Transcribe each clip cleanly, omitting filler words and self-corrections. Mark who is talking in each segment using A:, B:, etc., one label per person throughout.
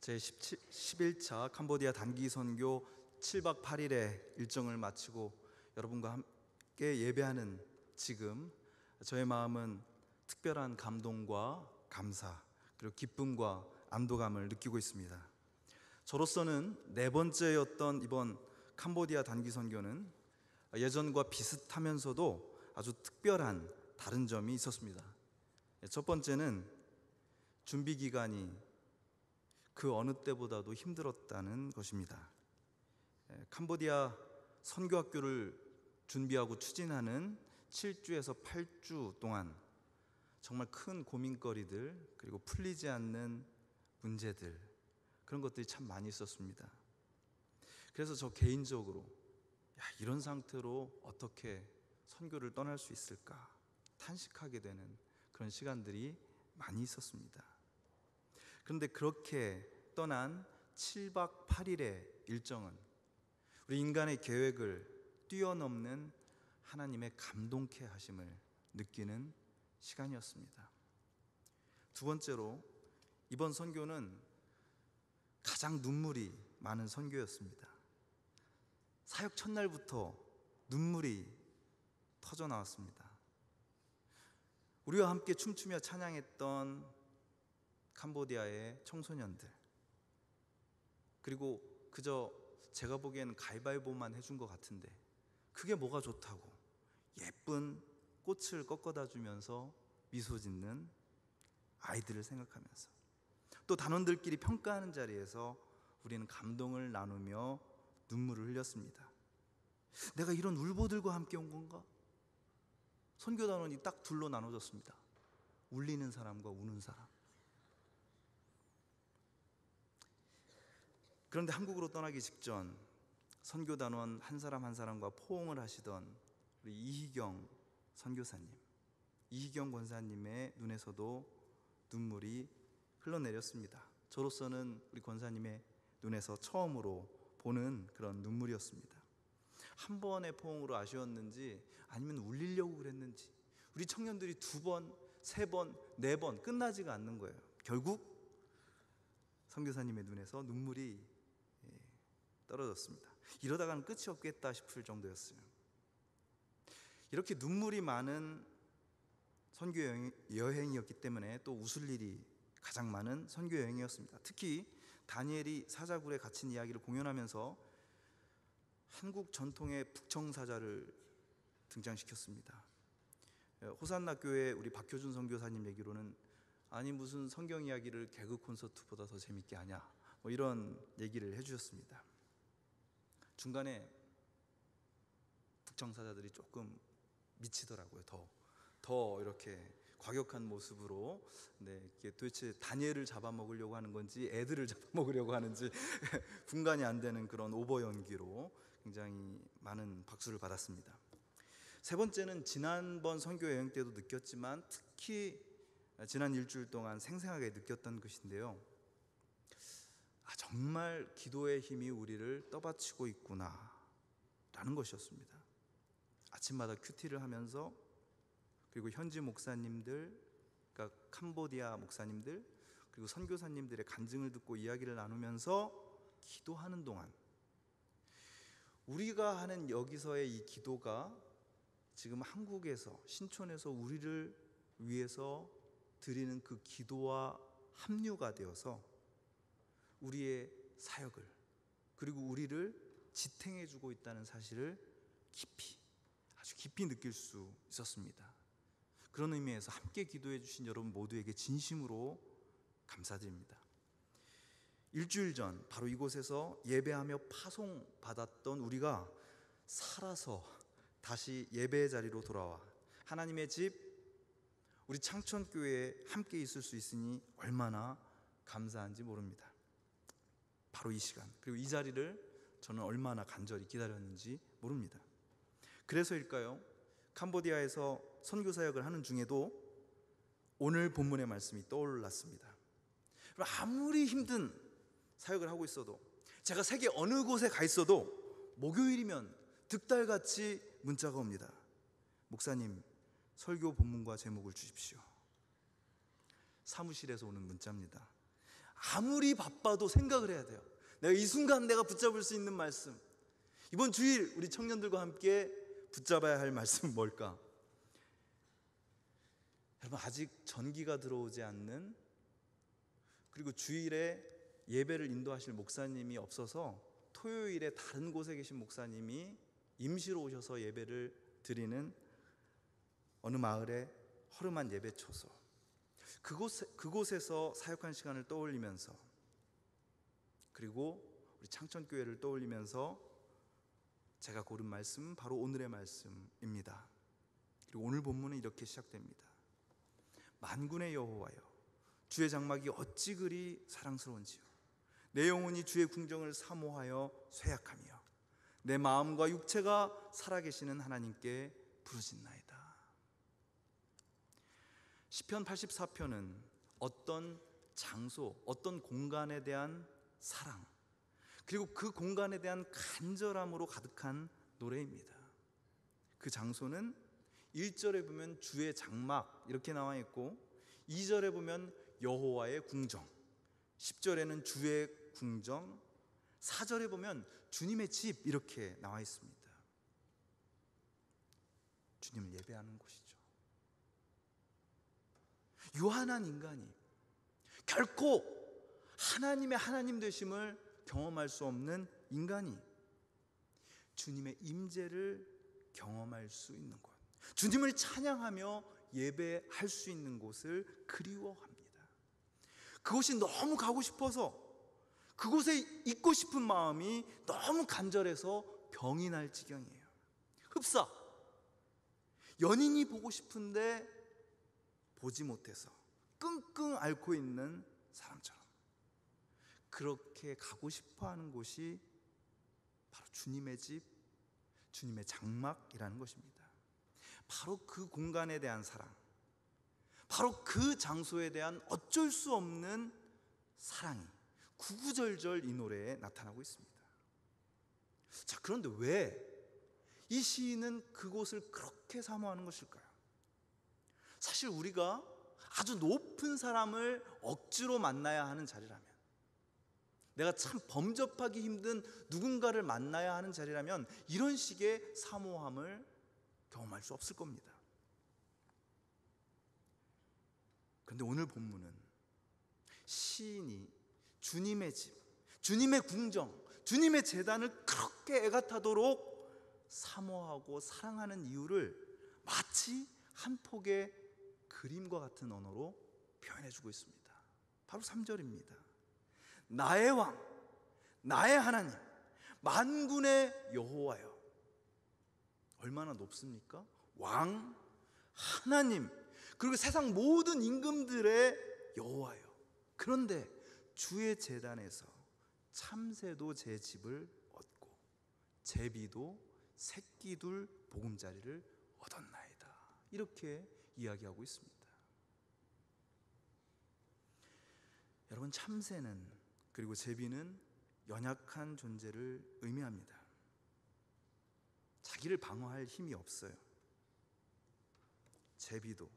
A: 제11차 캄보디아 단기 선교 7박 8일의 일정을 마치고 여러분과 함께 예배하는 지금 저의 마음은 특별한 감동과 감사 그리고 기쁨과 안도감을 느끼고 있습니다. 저로서는 네 번째였던 이번 캄보디아 단기 선교는 예전과 비슷하면서도 아주 특별한 다른 점이 있었습니다. 첫 번째는 준비 기간이 그 어느 때보다도 힘들었다는 것입니다. 캄보디아 선교학교를 준비하고 추진하는 7주에서 8주 동안 정말 큰 고민거리들 그리고 풀리지 않는 문제들 그런 것들이 참 많이 있었습니다. 그래서 저 개인적으로 이런 상태로 어떻게 선교를 떠날 수 있을까 탄식하게 되는 그런 시간들이 많이 있었습니다. 그런데 그렇게 떠난 7박 8일의 일정은 우리 인간의 계획을 뛰어넘는 하나님의 감동케 하심을 느끼는 시간이었습니다. 두 번째로 이번 선교는 가장 눈물이 많은 선교였습니다. 사역 첫날부터 눈물이 터져 나왔습니다. 우리와 함께 춤추며 찬양했던 캄보디아의 청소년들, 그리고 그저 제가 보기에는 가위바위보만 해준 것 같은데 그게 뭐가 좋다고 예쁜 꽃을 꺾어다 주면서 미소 짓는 아이들을 생각하면서 또 단원들끼리 평가하는 자리에서 우리는 감동을 나누며 눈물을 흘렸습니다. 내가 이런 울보들과 함께 온 건가? 선교단원이 딱 둘로 나눠졌습니다. 울리는 사람과 우는 사람. 그런데 한국으로 떠나기 직전 선교단원 한 사람 한 사람과 포옹을 하시던 우리 이희경 선교사님, 이희경 권사님의 눈에서도 눈물이 흘러내렸습니다. 저로서는 우리 권사님의 눈에서 처음으로 보는 그런 눈물이었습니다. 한 번의 포옹으로 아쉬웠는지 아니면 울리려고 그랬는지 우리 청년들이 2번, 3번, 4번 끝나지가 않는 거예요. 결국 선교사님의 눈에서 눈물이 떨어졌습니다. 이러다가는 끝이 없겠다 싶을 정도였어요. 이렇게 눈물이 많은 선교 여행이었기 때문에 또 웃을 일이 가장 많은 선교 여행이었습니다. 특히 다니엘이 사자굴에 갇힌 이야기를 공연하면서 한국 전통의 북청사자를 등장시켰습니다. 호산나 교회 우리 박효준 선교사님 얘기로는 아니 무슨 성경 이야기를 개그 콘서트보다 더 재밌게 하냐 이런 얘기를 해주셨습니다. 중간에 북청사자들이 조금 미치더라고요. 더 이렇게 과격한 모습으로 이게 도대체 다니엘을 잡아먹으려고 하는 건지 애들을 잡아먹으려고 하는지 분간이 안 되는 그런 오버 연기로 굉장히 많은 박수를 받았습니다. 세 번째는 지난번 선교 여행 때도 느꼈지만 특히 지난 일주일 동안 생생하게 느꼈던 것인데요. 정말 기도의 힘이 우리를 떠받치고 있구나 라는 것이었습니다. 아침마다 큐티를 하면서 그리고 현지 목사님들, 그러니까 캄보디아 목사님들 그리고 선교사님들의 간증을 듣고 이야기를 나누면서 기도하는 동안 우리가 하는 여기서의 이 기도가 지금 한국에서 신촌에서 우리를 위해서 드리는 그 기도와 합류가 되어서 우리의 사역을 그리고 우리를 지탱해주고 있다는 사실을 아주 깊이 느낄 수 있었습니다. 그런 의미에서 함께 기도해 주신 여러분 모두에게 진심으로 감사드립니다. 일주일 전 바로 이곳에서 예배하며 파송받았던 우리가 살아서 다시 예배의 자리로 돌아와 하나님의 집 우리 창천교회에 함께 있을 수 있으니 얼마나 감사한지 모릅니다. 바로 이 시간 그리고 이 자리를 저는 얼마나 간절히 기다렸는지 모릅니다. 그래서일까요? 캄보디아에서 선교사역을 하는 중에도 오늘 본문의 말씀이 떠올랐습니다. 아무리 힘든 사역을 하고 있어도 제가 세계 어느 곳에 가 있어도 목요일이면 득달같이 문자가 옵니다. 목사님, 설교 본문과 제목을 주십시오. 사무실에서 오는 문자입니다. 아무리 바빠도 생각을 해야 돼요. 내가 이 순간 내가 붙잡을 수 있는 말씀, 이번 주일 우리 청년들과 함께 붙잡아야 할 말씀은 뭘까? 여러분, 아직 전기가 들어오지 않는, 그리고 주일에 예배를 인도하실 목사님이 없어서 토요일에 다른 곳에 계신 목사님이 임시로 오셔서 예배를 드리는 어느 마을의 허름한 예배초소, 그곳에서 사역한 시간을 떠올리면서, 그리고 우리 창천교회를 떠올리면서 제가 고른 말씀은 바로 오늘의 말씀입니다. 그리고 오늘 본문은 이렇게 시작됩니다. 만군의 여호와여, 주의 장막이 어찌 그리 사랑스러운지요. 내 영혼이 주의 궁정을 사모하여 쇠약하며 내 마음과 육체가 살아계시는 하나님께 부르짖나이다. 시편 84편은 어떤 장소, 어떤 공간에 대한 사랑, 그리고 그 공간에 대한 간절함으로 가득한 노래입니다. 그 장소는 1절에 보면 주의 장막 이렇게 나와 있고, 2절에 보면 여호와의 궁정, 10절에는 주의 궁정, 4절에 보면 주님의 집 이렇게 나와 있습니다. 주님을 예배하는 곳이죠. 유한한 인간이 결코 하나님의 하나님 되심을 경험할 수 없는 인간이 주님의 임재를 경험할 수 있는 곳, 주님을 찬양하며 예배할 수 있는 곳을 그리워합니다. 그곳이 너무 가고 싶어서, 그곳에 있고 싶은 마음이 너무 간절해서 병이 날 지경이에요. 흡사, 연인이 보고 싶은데 보지 못해서 끙끙 앓고 있는 사람처럼 그렇게 가고 싶어하는 곳이 바로 주님의 집, 주님의 장막이라는 것입니다. 바로 그 공간에 대한 사랑, 바로 그 장소에 대한 어쩔 수 없는 사랑이 구구절절 이 노래에 나타나고 있습니다. 자, 그런데 왜 이 시인은 그곳을 그렇게 사모하는 것일까요? 사실 우리가 아주 높은 사람을 억지로 만나야 하는 자리라면, 내가 참 범접하기 힘든 누군가를 만나야 하는 자리라면 이런 식의 사모함을 경험할 수 없을 겁니다. 그런데 오늘 본문은 시인이 주님의 집, 주님의 궁정, 주님의 제단을 그렇게 애같아도록 사모하고 사랑하는 이유를 마치 한 폭의 그림과 같은 언어로 표현해주고 있습니다. 바로 3절입니다. 나의 왕, 나의 하나님, 만군의 여호와여. 얼마나 높습니까? 왕, 하나님, 그리고 세상 모든 임금들의 여호와여. 그런데 주의 제단에서 참새도 제 집을 얻고 제비도 새끼둘 보금자리를 얻었나이다. 이렇게 이야기하고 있습니다. 여러분, 참새는, 그리고 제비는 연약한 존재를 의미합니다. 자기를 방어할 힘이 없어요. 제비도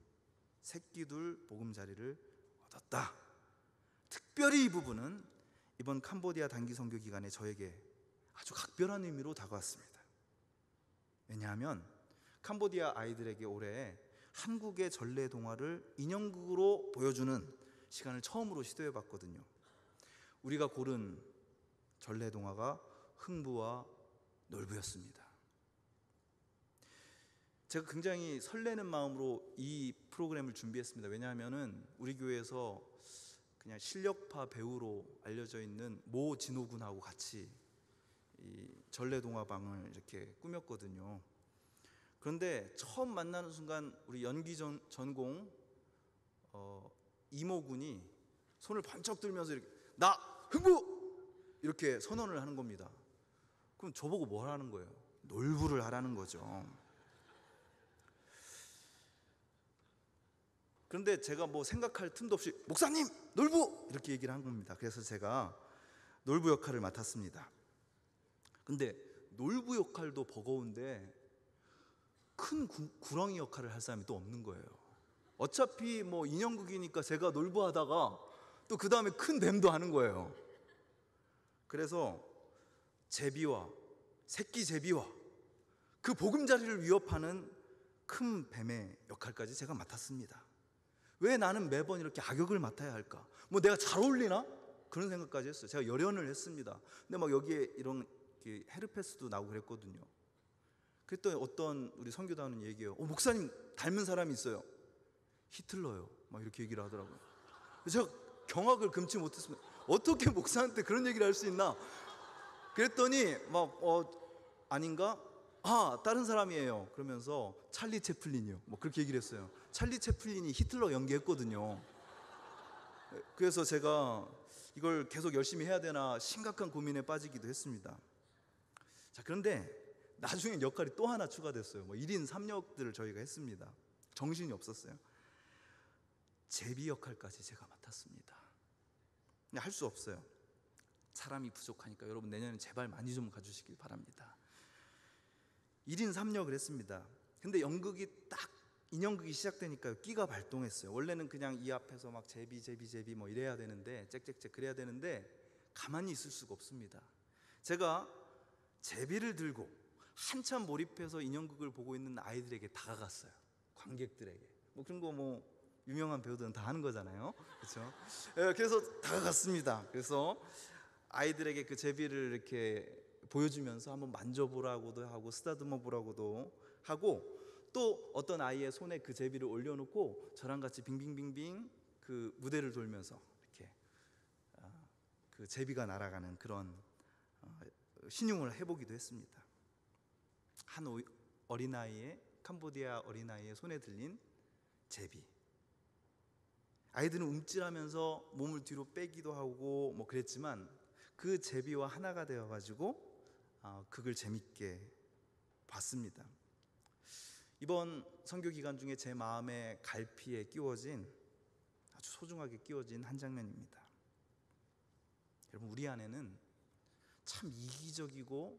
A: 새끼둘 보금자리를 얻었다. 특별히 이 부분은 이번 캄보디아 단기 선교 기간에 저에게 아주 각별한 의미로 다가왔습니다. 왜냐하면 캄보디아 아이들에게 올해 한국의 전래 동화를 인형극으로 보여주는 시간을 처음으로 시도해 봤거든요. 우리가 고른 전래 동화가 흥부와 놀부였습니다. 제가 굉장히 설레는 마음으로 이 프로그램을 준비했습니다. 왜냐하면 우리 교회에서 그냥 실력파 배우로 알려져 있는 모 진호 군하고 같이 이 전래동화방을 이렇게 꾸몄거든요. 그런데 처음 만나는 순간 우리 연기 전공 이모 군이 손을 번쩍 들면서 이렇게 나 흥부! 이렇게 선언을 하는 겁니다. 그럼 저보고 뭘 하는 거예요? 놀부를 하라는 거죠. 그런데 제가 뭐 생각할 틈도 없이 목사님 놀부! 이렇게 얘기를 한 겁니다. 그래서 제가 놀부 역할을 맡았습니다. 근데 놀부 역할도 버거운데 큰 구렁이 역할을 할 사람이 또 없는 거예요. 어차피 뭐 인형극이니까 제가 놀부 하다가 또 그 다음에 큰 뱀도 하는 거예요. 그래서 제비와 새끼 제비와 그 보금자리를 위협하는 큰 뱀의 역할까지 제가 맡았습니다. 왜 나는 매번 이렇게 악역을 맡아야 할까? 뭐 내가 잘 어울리나? 그런 생각까지 했어요. 제가 열연을 했습니다. 근데 막 여기에 이런 헤르페스도 나오고 그랬거든요. 그랬더니 어떤 우리 선교단은 얘기해요. 목사님 닮은 사람이 있어요. 히틀러요. 막 이렇게 얘기를 하더라고요. 제가 경악을 금치 못했습니다. 어떻게 목사한테 그런 얘기를 할 수 있나? 그랬더니 막 아닌가? 다른 사람이에요. 그러면서 찰리 채플린이요. 뭐 그렇게 얘기를 했어요. 찰리 채플린이 히틀러 연기했거든요. 그래서 제가 이걸 계속 열심히 해야 되나 심각한 고민에 빠지기도 했습니다. 자, 그런데 나중에 역할이 또 하나 추가됐어요. 뭐 1인 3역들을 저희가 했습니다. 정신이 없었어요. 제비 역할까지 제가 맡았습니다. 할 수 없어요. 사람이 부족하니까 여러분 내년에 제발 많이 좀 가주시길 바랍니다. 1인 3역을 했습니다. 근데 연극이 딱 인연극이 시작되니까 끼가 발동했어요. 원래는 그냥 이 앞에서 막 제비 뭐 이래야 되는데 짹짹짹 그래야 되는데 가만히 있을 수가 없습니다. 제가 제비를 들고 한참 몰입해서 인연극을 보고 있는 아이들에게 다가갔어요. 관객들에게. 뭐 그런 거 뭐 유명한 배우들은 다 하는 거잖아요. 그렇죠? 그래서 다가갔습니다. 그래서 아이들에게 그 제비를 이렇게 보여주면서 한번 만져보라고도 하고 쓰다듬어 보라고도 하고 또 어떤 아이의 손에 그 제비를 올려놓고 저랑 같이 빙빙빙빙 그 무대를 돌면서 이렇게 그 제비가 날아가는 그런 신용을 해보기도 했습니다. 한 어린아이의 캄보디아 어린아이의 손에 들린 제비. 아이들은 움찔하면서 몸을 뒤로 빼기도 하고 뭐 그랬지만 그 제비와 하나가 되어가지고 극을 재밌게 봤습니다. 이번 선교 기간 중에 제 마음의 갈피에 끼워진 아주 소중하게 끼워진 한 장면입니다. 여러분, 우리 안에는 참 이기적이고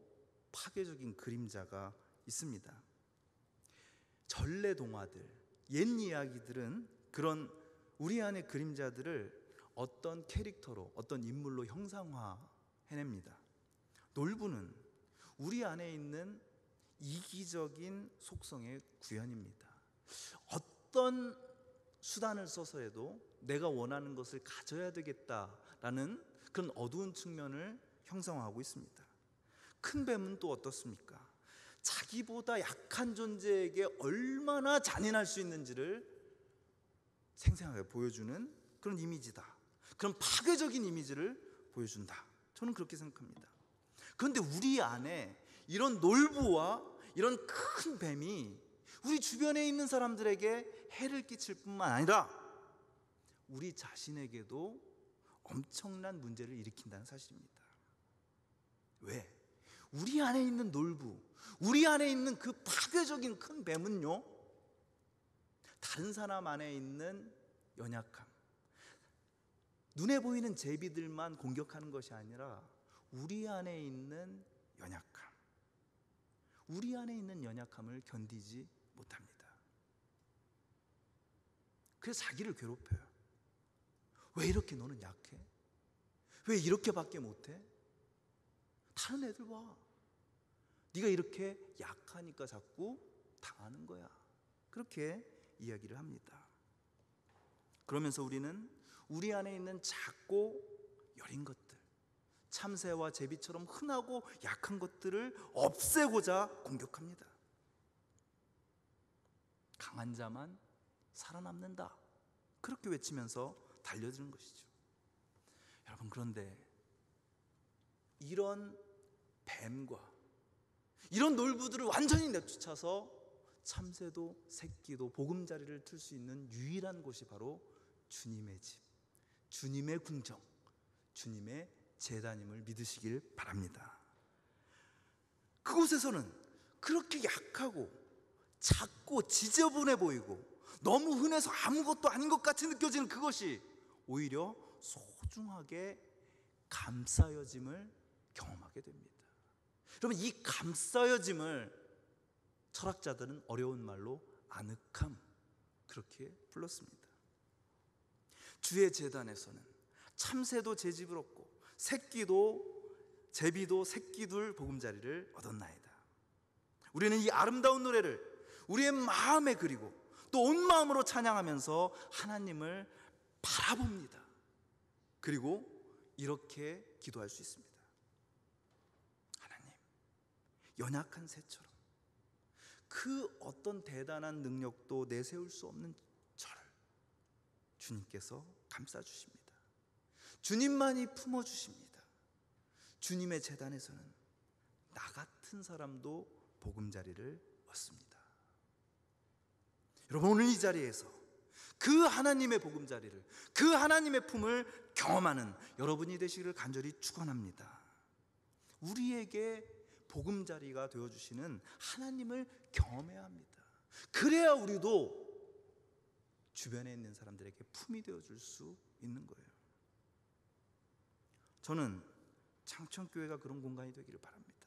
A: 파괴적인 그림자가 있습니다. 전래 동화들, 옛 이야기들은 그런 우리 안의 그림자들을 어떤 캐릭터로, 어떤 인물로 형상화해냅니다. 놀부는 우리 안에 있는 이기적인 속성의 구현입니다. 어떤 수단을 써서라도 내가 원하는 것을 가져야 되겠다라는 그런 어두운 측면을 형상화하고 있습니다. 큰 뱀은 또 어떻습니까? 자기보다 약한 존재에게 얼마나 잔인할 수 있는지를 생생하게 보여주는 그런 이미지다. 그런 파괴적인 이미지를 보여준다. 저는 그렇게 생각합니다. 그런데 우리 안에 이런 놀부와 이런 큰 뱀이 우리 주변에 있는 사람들에게 해를 끼칠 뿐만 아니라 우리 자신에게도 엄청난 문제를 일으킨다는 사실입니다. 왜? 우리 안에 있는 놀부, 우리 안에 있는 그 파괴적인 큰 뱀은요, 다른 사람 안에 있는 연약함, 눈에 보이는 제비들만 공격하는 것이 아니라 우리 안에 있는 연약함, 우리 안에 있는 연약함을 견디지 못합니다. 그래서 자기를 괴롭혀요. 왜 이렇게 너는 약해? 왜 이렇게밖에 못해? 다른 애들 봐. 네가 이렇게 약하니까 자꾸 당하는 거야. 그렇게 이야기를 합니다. 그러면서 우리는 우리 안에 있는 작고 여린 것들, 참새와 제비처럼 흔하고 약한 것들을 없애고자 공격합니다. 강한 자만 살아남는다. 그렇게 외치면서 달려드는 것이죠. 여러분, 그런데 이런 뱀과 이런 놀부들을 완전히 내쫓아서 참새도 새끼도 보금자리를 틀 수 있는 유일한 곳이 바로 주님의 집, 주님의 궁정, 주님의 제단임을 믿으시길 바랍니다. 그곳에서는 그렇게 약하고 작고 지저분해 보이고 너무 흔해서 아무것도 아닌 것 같이 느껴지는 그것이 오히려 소중하게 감싸여짐을 경험하게 됩니다. 여러분, 이 감싸여짐을 철학자들은 어려운 말로 아늑함, 그렇게 불렀습니다. 주의 제단에서는 참새도 제 집을 얻고 제비도 새끼둘 보금자리를 얻었나이다. 우리는 이 아름다운 노래를 우리의 마음에 그리고 또 온 마음으로 찬양하면서 하나님을 바라봅니다. 그리고 이렇게 기도할 수 있습니다. 하나님, 연약한 새처럼 그 어떤 대단한 능력도 내세울 수 없는 저를 주님께서 감싸주십니다. 주님만이 품어주십니다. 주님의 제단에서는 나 같은 사람도 보금자리를 얻습니다. 여러분, 오늘 이 자리에서 그 하나님의 보금자리를, 그 하나님의 품을 경험하는 여러분이 되시기를 간절히 축원합니다. 우리에게 보금자리가 되어주시는 하나님을 경험해야 합니다. 그래야 우리도 주변에 있는 사람들에게 품이 되어줄 수 있는 거예요. 저는 창천교회가 그런 공간이 되기를 바랍니다.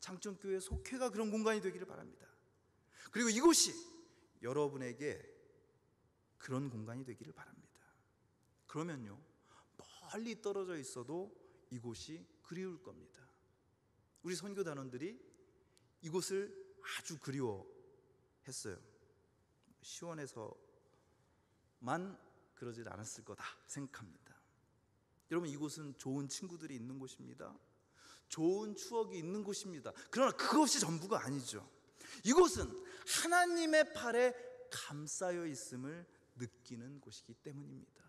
A: 창천교회 속회가 그런 공간이 되기를 바랍니다. 그리고 이곳이 여러분에게 그런 공간이 되기를 바랍니다. 그러면요, 멀리 떨어져 있어도 이곳이 그리울 겁니다. 우리 선교단원들이 이곳을 아주 그리워했어요. 시원해서만 그러질 않았을 거다 생각합니다. 여러분, 이곳은 좋은 친구들이 있는 곳입니다. 좋은 추억이 있는 곳입니다. 그러나 그것이 전부가 아니죠. 이곳은 하나님의 팔에 감싸여 있음을 느끼는 곳이기 때문입니다.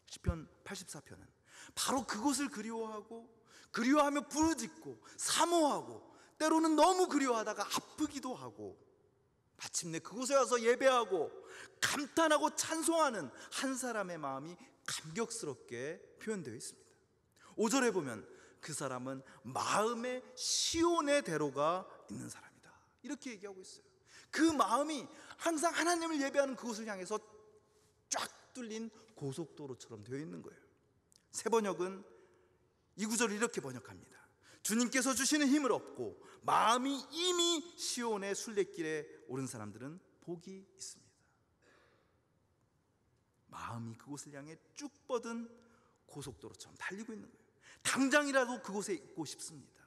A: 시편 84편은 바로 그곳을 그리워하며 부르짖고 사모하고 때로는 너무 그리워하다가 아프기도 하고 마침내 그곳에 와서 예배하고 감탄하고 찬송하는 한 사람의 마음이 감격스럽게 표현되어 있습니다. 5절에 보면 그 사람은 마음의 시온의 대로가 있는 사람이다, 이렇게 얘기하고 있어요. 그 마음이 항상 하나님을 예배하는 그곳을 향해서 쫙 뚫린 고속도로처럼 되어 있는 거예요. 새 번역은 이 구절을 이렇게 번역합니다. 주님께서 주시는 힘을 얻고 마음이 이미 시온의 순례길에 오른 사람들은 복이 있습니다. 마음이 그곳을 향해 쭉 뻗은 고속도로처럼 달리고 있는 거예요. 당장이라도 그곳에 있고 싶습니다.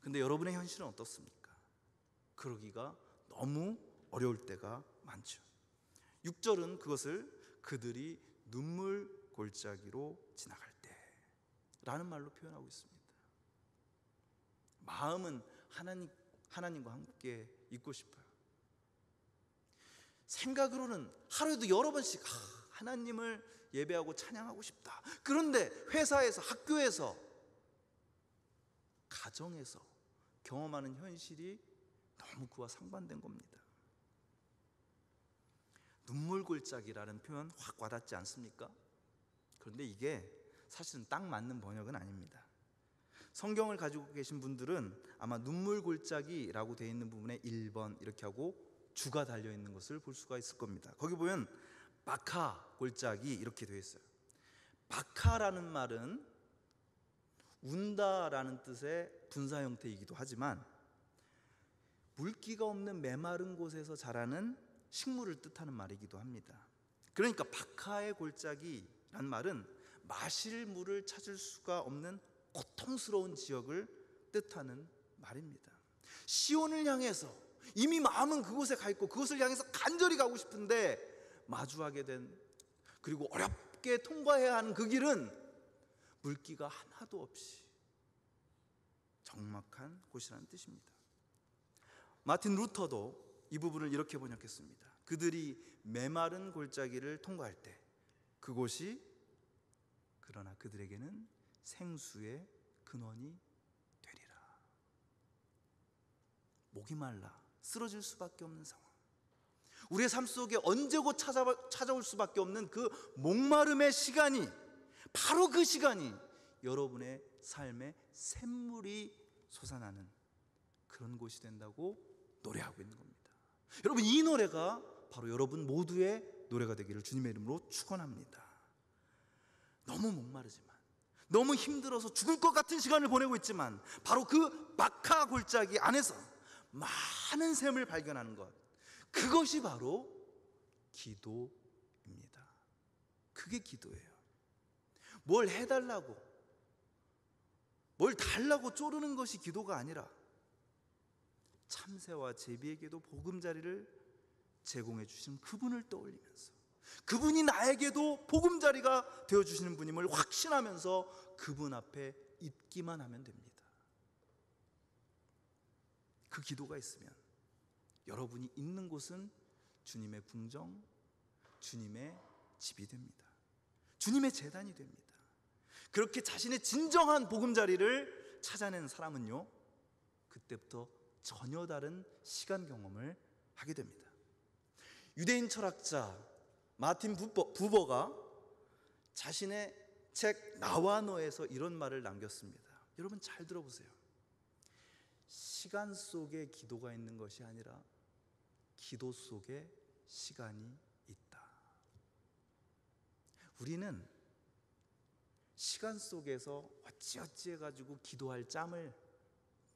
A: 근데 여러분의 현실은 어떻습니까? 그러기가 너무 어려울 때가 많죠. 6절은 그것을 그들이 눈물 골짜기로 지나갈 때 라는 말로 표현하고 있습니다. 마음은 하나님과 함께 있고 싶어요. 생각으로는 하루에도 여러 번씩 하나님을 예배하고 찬양하고 싶다. 그런데 회사에서, 학교에서, 가정에서 경험하는 현실이 너무 그와 상반된 겁니다. 눈물골짜기라는 표현 확 와닿지 않습니까? 그런데 이게 사실은 딱 맞는 번역은 아닙니다. 성경을 가지고 계신 분들은 아마 눈물골짜기라고 되어 있는 부분에 1번 이렇게 하고 주가 달려있는 것을 볼 수가 있을 겁니다. 거기 보면 바카 골짜기 이렇게 되어 있어요. 바카라는 말은 운다라는 뜻의 분사 형태이기도 하지만 물기가 없는 메마른 곳에서 자라는 식물을 뜻하는 말이기도 합니다. 그러니까 바카의 골짜기란 말은 마실 물을 찾을 수가 없는 고통스러운 지역을 뜻하는 말입니다. 시온을 향해서 이미 마음은 그곳에 가 있고 그곳을 향해서 간절히 가고 싶은데 마주하게 된, 그리고 어렵게 통과해야 하는 그 길은 물기가 하나도 없이 적막한 곳이라는 뜻입니다. 마틴 루터도 이 부분을 이렇게 번역했습니다. 그들이 메마른 골짜기를 통과할 때 그곳이 그러나 그들에게는 생수의 근원이 되리라. 목이 말라 쓰러질 수밖에 없는 상황, 우리의 삶 속에 언제 곧 찾아올 수밖에 없는 그 목마름의 시간이, 바로 그 시간이 여러분의 삶에 샘물이 솟아나는 그런 곳이 된다고 노래하고 있는 겁니다. 여러분, 이 노래가 바로 여러분 모두의 노래가 되기를 주님의 이름으로 축원합니다. 너무 목마르지만, 너무 힘들어서 죽을 것 같은 시간을 보내고 있지만 바로 그 바카 골짜기 안에서 많은 샘을 발견하는 것, 그것이 바로 기도입니다. 그게 기도예요. 뭘 해달라고, 뭘 달라고 쪼르는 것이 기도가 아니라 참새와 제비에게도 보금자리를 제공해 주시는 그분을 떠올리면서, 그분이 나에게도 보금자리가 되어주시는 분임을 확신하면서 그분 앞에 있기만 하면 됩니다. 그 기도가 있으면 여러분이 있는 곳은 주님의 궁정, 주님의 집이 됩니다. 주님의 재단이 됩니다. 그렇게 자신의 진정한 보금자리를 찾아낸 사람은요, 그때부터 전혀 다른 시간 경험을 하게 됩니다. 유대인 철학자 마틴 부버가 자신의 책 나와 너에서 이런 말을 남겼습니다. 여러분 잘 들어보세요. 시간 속에 기도가 있는 것이 아니라 기도 속에 시간이 있다. 우리는 시간 속에서 어찌어찌 해가지고 기도할 짬을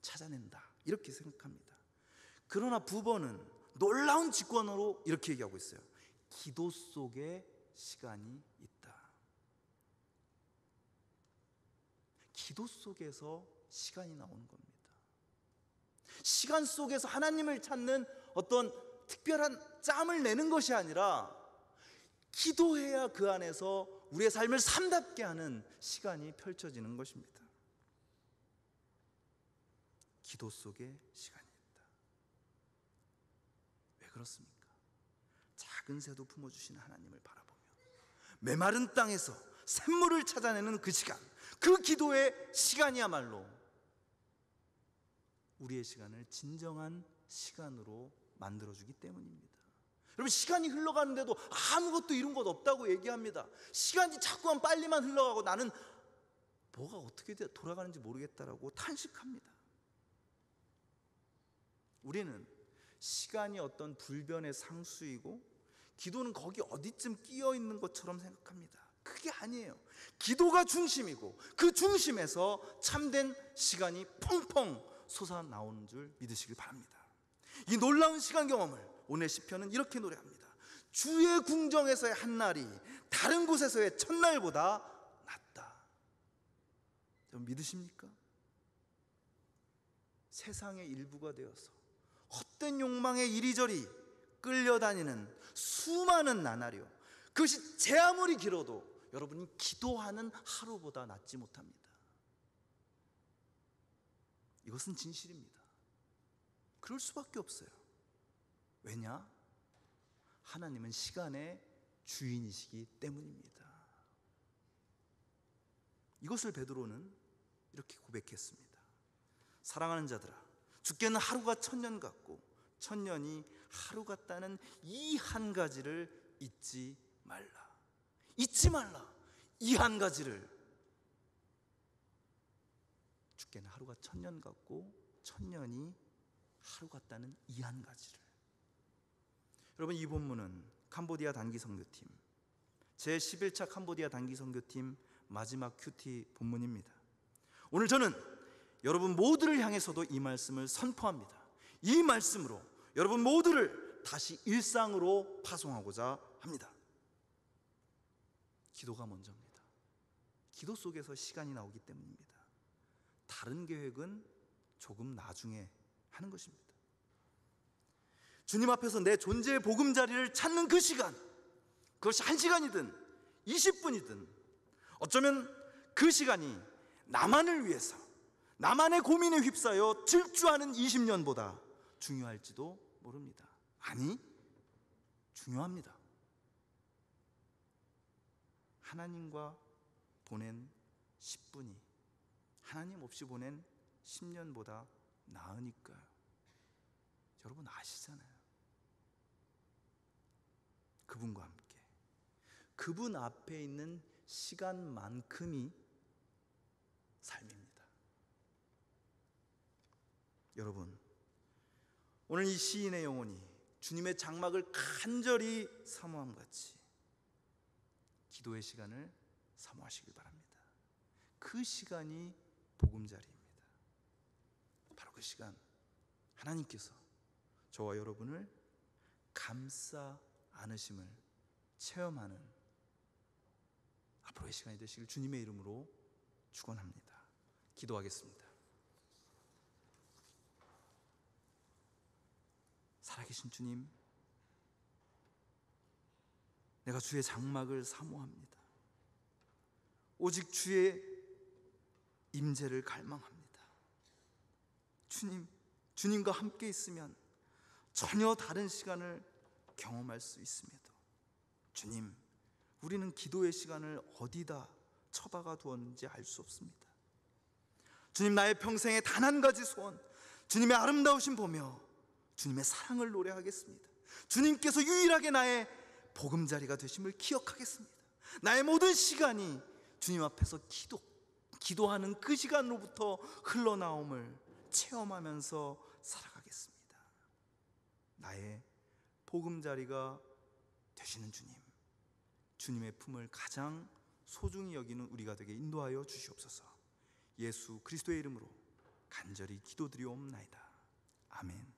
A: 찾아낸다, 이렇게 생각합니다. 그러나 부버는 놀라운 직권으로 이렇게 얘기하고 있어요. 기도 속에 시간이 있다. 기도 속에서 시간이 나오는 겁니다. 시간 속에서 하나님을 찾는 어떤 특별한 짬을 내는 것이 아니라 기도해야 그 안에서 우리의 삶을 삶답게 하는 시간이 펼쳐지는 것입니다. 기도 속에 시간이 있다. 왜 그렇습니까? 작은 새도 품어주시는 하나님을 바라보며 메마른 땅에서 샘물을 찾아내는 그 시간, 그 기도의 시간이야말로 우리의 시간을 진정한 시간으로 만들어주기 때문입니다. 여러분, 시간이 흘러가는데도 아무것도 이룬 것 없다고 얘기합니다. 시간이 자꾸만 빨리만 흘러가고 나는 뭐가 어떻게 돌아가는지 모르겠다라고 탄식합니다. 우리는 시간이 어떤 불변의 상수이고 기도는 거기 어디쯤 끼어 있는 것처럼 생각합니다. 그게 아니에요. 기도가 중심이고 그 중심에서 참된 시간이 펑펑 솟아나오는 줄 믿으시길 바랍니다. 이 놀라운 시간 경험을 오늘 시편은 이렇게 노래합니다. 주의 궁정에서의 한날이 다른 곳에서의 첫날보다 낫다. 여러분 믿으십니까? 세상의 일부가 되어서 헛된 욕망에 이리저리 끌려다니는 수많은 나날이요, 그것이 제 아무리 길어도 여러분이 기도하는 하루보다 낫지 못합니다. 이것은 진실입니다. 그럴 수밖에 없어요. 왜냐? 하나님은 시간의 주인이시기 때문입니다. 이것을 베드로는 이렇게 고백했습니다. 사랑하는 자들아, 주께는 하루가 천년 같고 천년이 하루 같다는 이 한 가지를 잊지 말라. 잊지 말라. 이 한 가지를. 주께는 하루가 천년 같고 천년이 하루 같다는 이 한 가지를. 여러분, 이 본문은 캄보디아 단기 선교팀 제11차 캄보디아 단기 선교팀 마지막 큐티 본문입니다. 오늘 저는 여러분 모두를 향해서도 이 말씀을 선포합니다. 이 말씀으로 여러분 모두를 다시 일상으로 파송하고자 합니다. 기도가 먼저입니다. 기도 속에서 시간이 나오기 때문입니다. 다른 계획은 조금 나중에 하는 것입니다. 주님 앞에서 내 존재의 보금자리를 찾는 그 시간, 그것이 1시간이든 20분이든 어쩌면 그 시간이 나만을 위해서 나만의 고민에 휩싸여 질주하는 20년보다 중요할지도 모릅니다. 아니, 중요합니다. 하나님과 보낸 10분이 하나님 없이 보낸 10년보다 나으니까요. 여러분 아시잖아요. 그분과 함께 그분 앞에 있는 시간만큼이 삶입니다. 여러분, 오늘 이 시인의 영혼이 주님의 장막을 간절히 사모함같이 기도의 시간을 사모하시길 바랍니다. 그 시간이 보금자리입니다. 바로 그 시간, 하나님께서 저와 여러분을 감싸 안으심을 체험하는 앞으로의 시간이 되시길 주님의 이름으로 축원합니다. 기도하겠습니다. 살아계신 주님, 내가 주의 장막을 사모합니다. 오직 주의 임재를 갈망합니다. 주님과 함께 있으면 전혀 다른 시간을 경험할 수 있음에도 주님, 우리는 기도의 시간을 어디다 처박아 두었는지 알 수 없습니다. 주님, 나의 평생에 단 한 가지 소원, 주님의 아름다우신 보며 주님의 사랑을 노래하겠습니다. 주님께서 유일하게 나의 보금자리가 되심을 기억하겠습니다. 나의 모든 시간이 주님 앞에서 기도하는 그 시간으로부터 흘러나옴을 체험하면서 살아가겠습니다. 나의 보금자리가 되시는 주님, 주님의 품을 가장 소중히 여기는 우리가 되게 인도하여 주시옵소서. 예수 그리스도의 이름으로 간절히 기도드리옵나이다. 아멘.